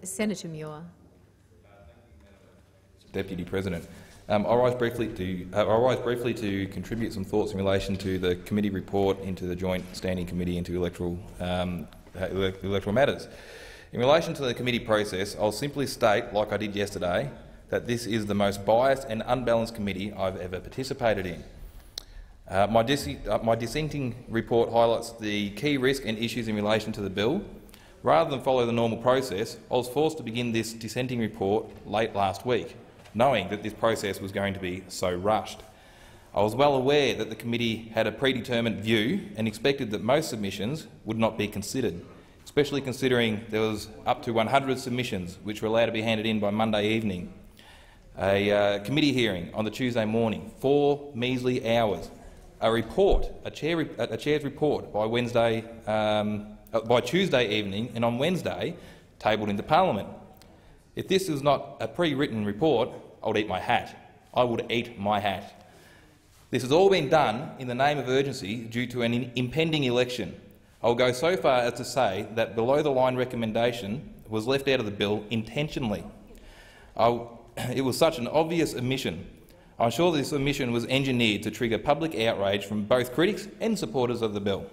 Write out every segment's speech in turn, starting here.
Senator Muir. Deputy President, I rise briefly to contribute some thoughts in relation to the committee report into the Joint Standing Committee into Electoral Matters. In relation to the committee process, I'll simply state, like I did yesterday, that this is the most biased and unbalanced committee I've ever participated in. My dissenting report highlights the key risks and issues in relation to the bill. Rather than follow the normal process, I was forced to begin this dissenting report late last week, knowing that this process was going to be so rushed. I was well aware that the committee had a predetermined view and expected that most submissions would not be considered, especially considering there was up to 100 submissions which were allowed to be handed in by Monday evening. A committee hearing on the Tuesday morning, 4 measly hours. A chair's report by Tuesday evening, and on Wednesday tabled into Parliament. If this is not a pre-written report, I would eat my hat. I would eat my hat. This has all been done in the name of urgency due to an impending election. I will go so far as to say that below-the-line recommendation was left out of the bill intentionally. It was such an obvious omission. I'm sure this omission was engineered to trigger public outrage from both critics and supporters of the bill.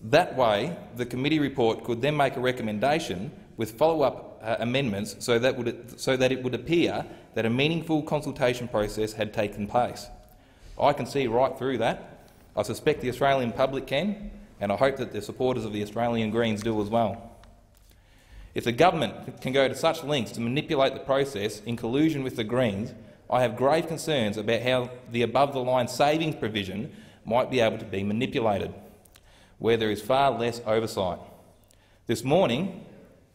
That way, the committee report could then make a recommendation with follow-up amendments so that it would appear that a meaningful consultation process had taken place. I can see right through that. I suspect the Australian public can, and I hope that the supporters of the Australian Greens do as well. If the government can go to such lengths to manipulate the process in collusion with the Greens, I have grave concerns about how the above-the-line savings provision might be able to be manipulated, where there is far less oversight. This morning,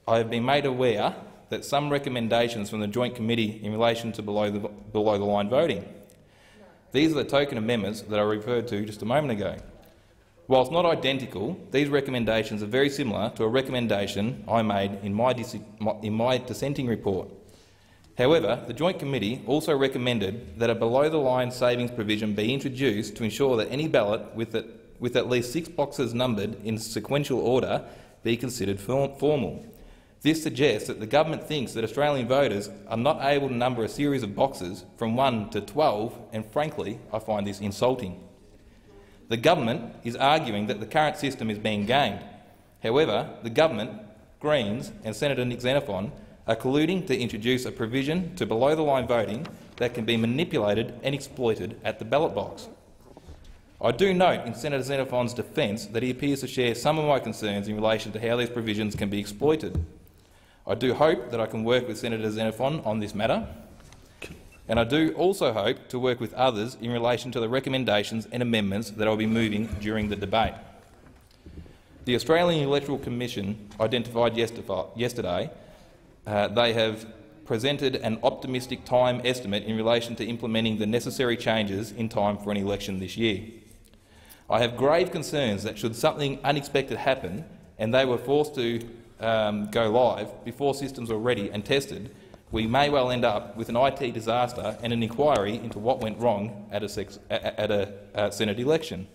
I have been made aware that some recommendations from the Joint Committee in relation to below-the-line voting. These are the token amendments that I referred to just a moment ago. Whilst not identical, these recommendations are very similar to a recommendation I made in my dissenting report. However, the Joint Committee also recommended that a below-the-line savings provision be introduced to ensure that any ballot with at least 6 boxes numbered in sequential order be considered formal. This suggests that the government thinks that Australian voters are not able to number a series of boxes from 1 to 12, and frankly, I find this insulting. The government is arguing that the current system is being gamed. However, the government, Greens and Senator Nick Xenophon are colluding to introduce a provision to below-the-line voting that can be manipulated and exploited at the ballot box. I do note in Senator Xenophon's defence that he appears to share some of my concerns in relation to how these provisions can be exploited. I do hope that I can work with Senator Xenophon on this matter, and I do also hope to work with others in relation to the recommendations and amendments that I will be moving during the debate. The Australian Electoral Commission identified yesterday they have presented an optimistic time estimate in relation to implementing the necessary changes in time for an election this year. I have grave concerns that should something unexpected happen and they were forced to go live before systems were ready and tested, we may well end up with an IT disaster and an inquiry into what went wrong at a Senate election.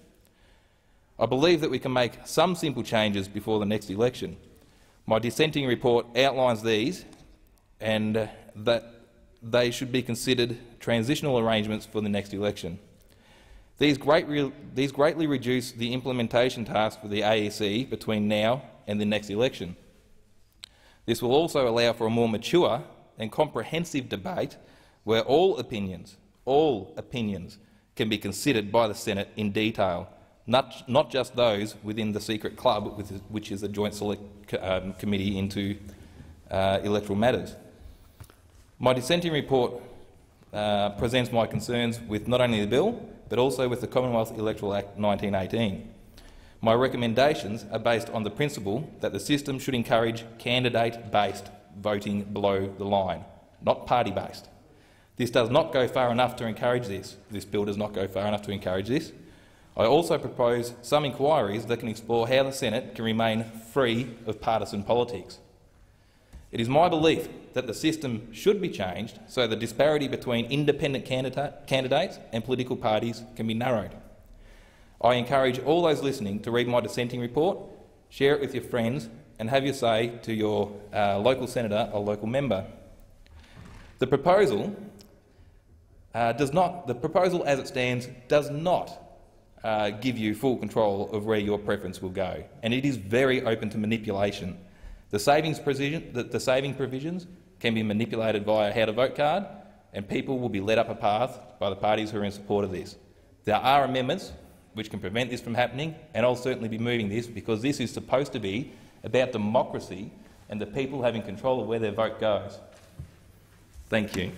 I believe that we can make some simple changes before the next election. My dissenting report outlines these and that they should be considered transitional arrangements for the next election. These greatly reduce the implementation task for the AEC between now and the next election. This will also allow for a more mature and comprehensive debate where all opinions can be considered by the Senate in detail, not just those within the secret club, which is the Joint Select Committee into Electoral Matters. My dissenting report presents my concerns with not only the bill, but also with the Commonwealth Electoral Act 1918. My recommendations are based on the principle that the system should encourage candidate-based voting below the line, not party-based. This does not go far enough to encourage this. This bill does not go far enough to encourage this. I also propose some inquiries that can explore how the Senate can remain free of partisan politics. It is my belief that the system should be changed so the disparity between independent candidates and political parties can be narrowed. I encourage all those listening to read my dissenting report, share it with your friends and have your say to your local senator or local member. The proposal as it stands does not give you full control of where your preference will go, and it is very open to manipulation. The saving provisions can be manipulated via how-to-vote card, and people will be led up a path by the parties who are in support of this. There are amendments which can prevent this from happening, and I'll certainly be moving this because this is supposed to be about democracy and the people having control of where their vote goes. Thank you.